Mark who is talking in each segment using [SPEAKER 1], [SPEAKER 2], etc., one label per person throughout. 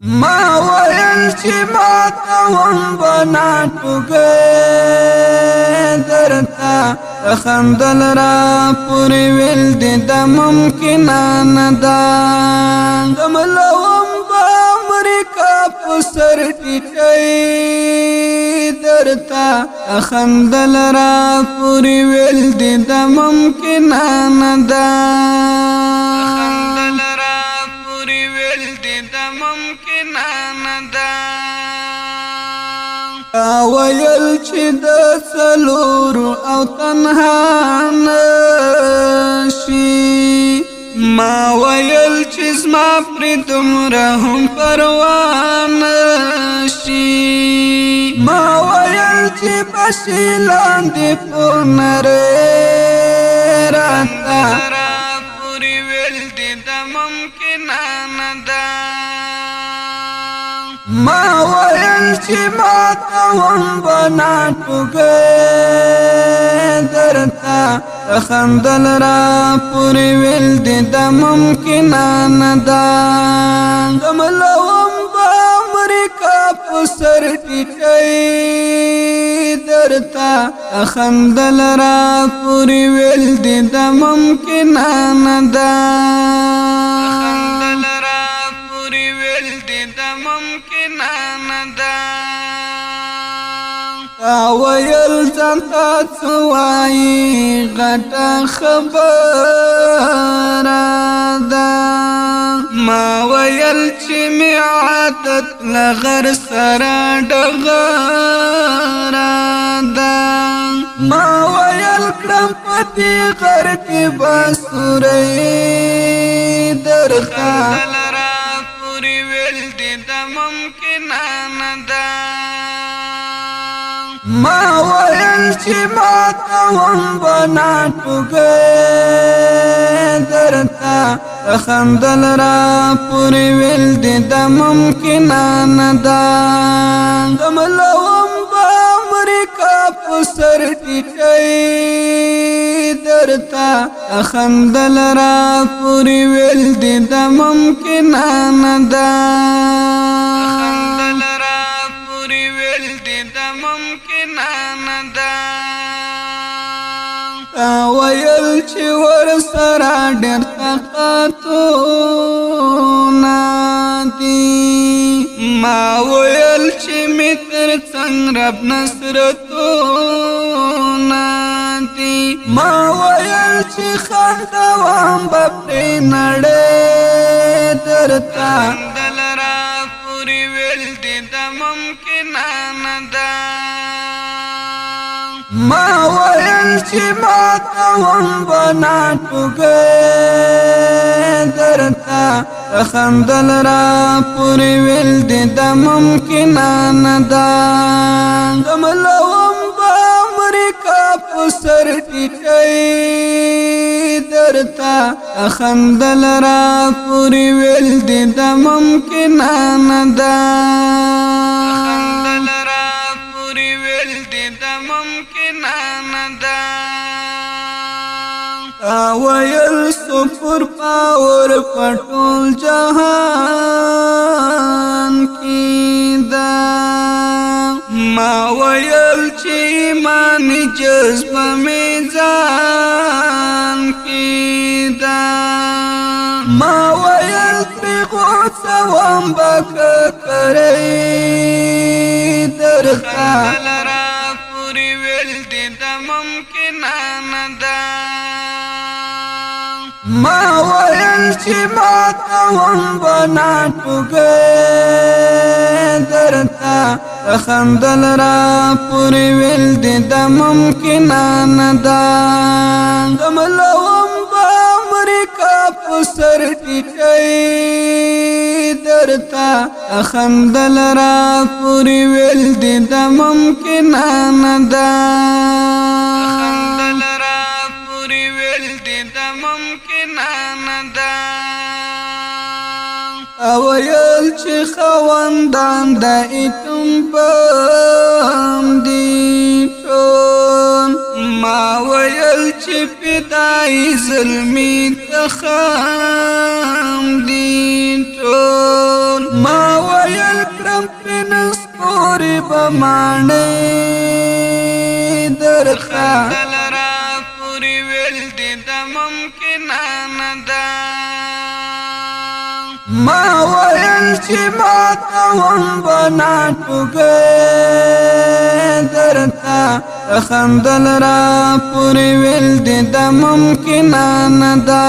[SPEAKER 1] ما ویل چې ماته وم بنا ټوګې درته خندل را پورې ویل دې د ممکنه نه ده دملوم به امریکا په سر ټیټۍ درته خندل را پورې ویل دې د ممکنه نه ده ویل چې د څلورو او تنها نشي ما ویل چې زما پرې دومره هم پروا نشي ما ویل چې بشي لاندې په نرۍ راته پورې ویل دې د ممکنه نه ده ما ویل چې ماته وم بنا ټوګې درته خندل را پورې ویل دې د ممکنه نه ده دملوم به امریکا په سر ټیټۍ درته خندل را پورې ویل دې د ممکنه نه ده ویل ځانته څه وایي غټه خبره ده ما ویل چې مې عادت له غر سره ډغره ده ما ویل کړم په دې غر کې به سورۍ درته پورې ویل دې د ممکنه نه ده ما ویل چې ماته وم بنا ټوګې درته خندل را پورې ویل دې د ممکنه نه ده دملوم به امریکا په سر ټیټۍ درته خندل را پورې ویل دې د ممکنه نه ده ویل چې ور سره ډېر طاقتونه دي ما ویل چې مې تر څنګ رب نصرتونه دي ما ویل چې خندوم به پرې نړۍ درته خندل را پورې ویل دې د ممکنه نه ده ما ویل چې ماته وم بنا ټوګې درته خندل را پورې ویل دې د ممکنه نه ده دملوم به امریکا په سر ټیټۍ درته خندل را پورې ویل دې د ممکنه نه ده ویل سپر پاور پټول جهان کی دا ما ویل چې ایمان جذبه میزان کی دا ما ویل پرې غوڅه وم بک کرۍ درته پورې ویل دې د ممکنه نه ده ما ویل چې ماته وم بنا ټوګې درته خندل را پورې ویل دې د ممکنه نه ده دملوم به امریکا په سر ټیټۍ درته خندل را پورې ویل دې د ممکنه نه ده ویل چې خواندان د ایتم بم دي ټول ما ویل چې پیدای ظلمي تخام دي ټول ما یم پرنس پوری بمانی درتا خندل را پوری ویل دی دا ممکنه ندا ما ویل چی ما تاون بنا ټوګې درتا خندل را پوری ویل دی دا ممکنه ندا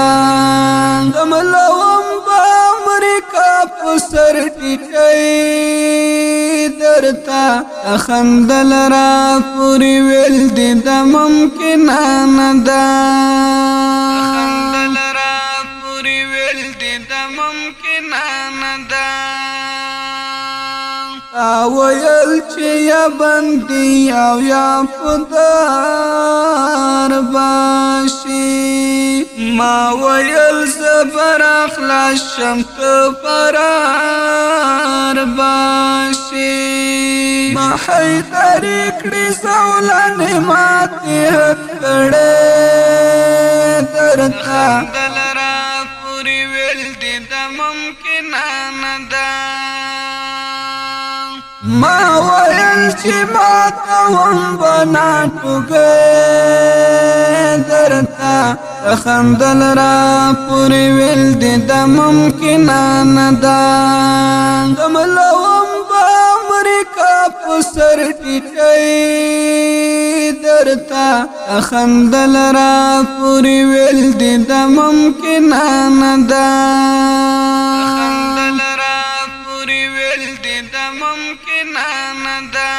[SPEAKER 1] غملوم با امریکا په سر ټیټی درتا خندل را پوری ویل دی دا ممکنه ندا خندل را پوری ویل دی دا ممکنه ندا ویل چې یا بندي او یا پدار باشي ما ویل زبر اخلاص شم ته فرار باشي ما حیدر کړي زولانې ماتې کړې درته خندل را پوری ویل دي دا ممکنه ندا ما ویل چې ما تاون بنا ټوګې درتا خندل را پوری ویل دی دا ممکنه ندا غملوم با امریکا په سر ټیټی درتا خندل را پوری ویل دی دا ممکنه ندا خندل را پوری ویل دی دا ممکنه ندا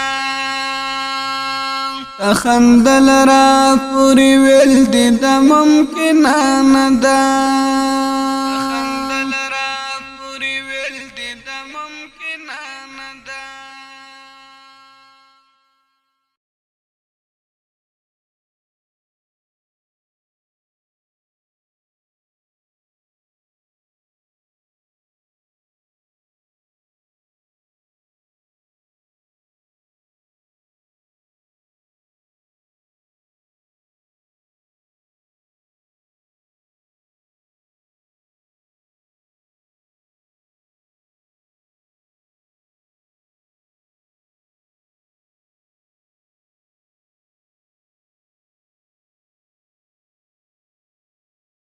[SPEAKER 1] خندل را پوری ویل دی دا ممکنه ندا خندل را پوری ویل دی دا ممکنه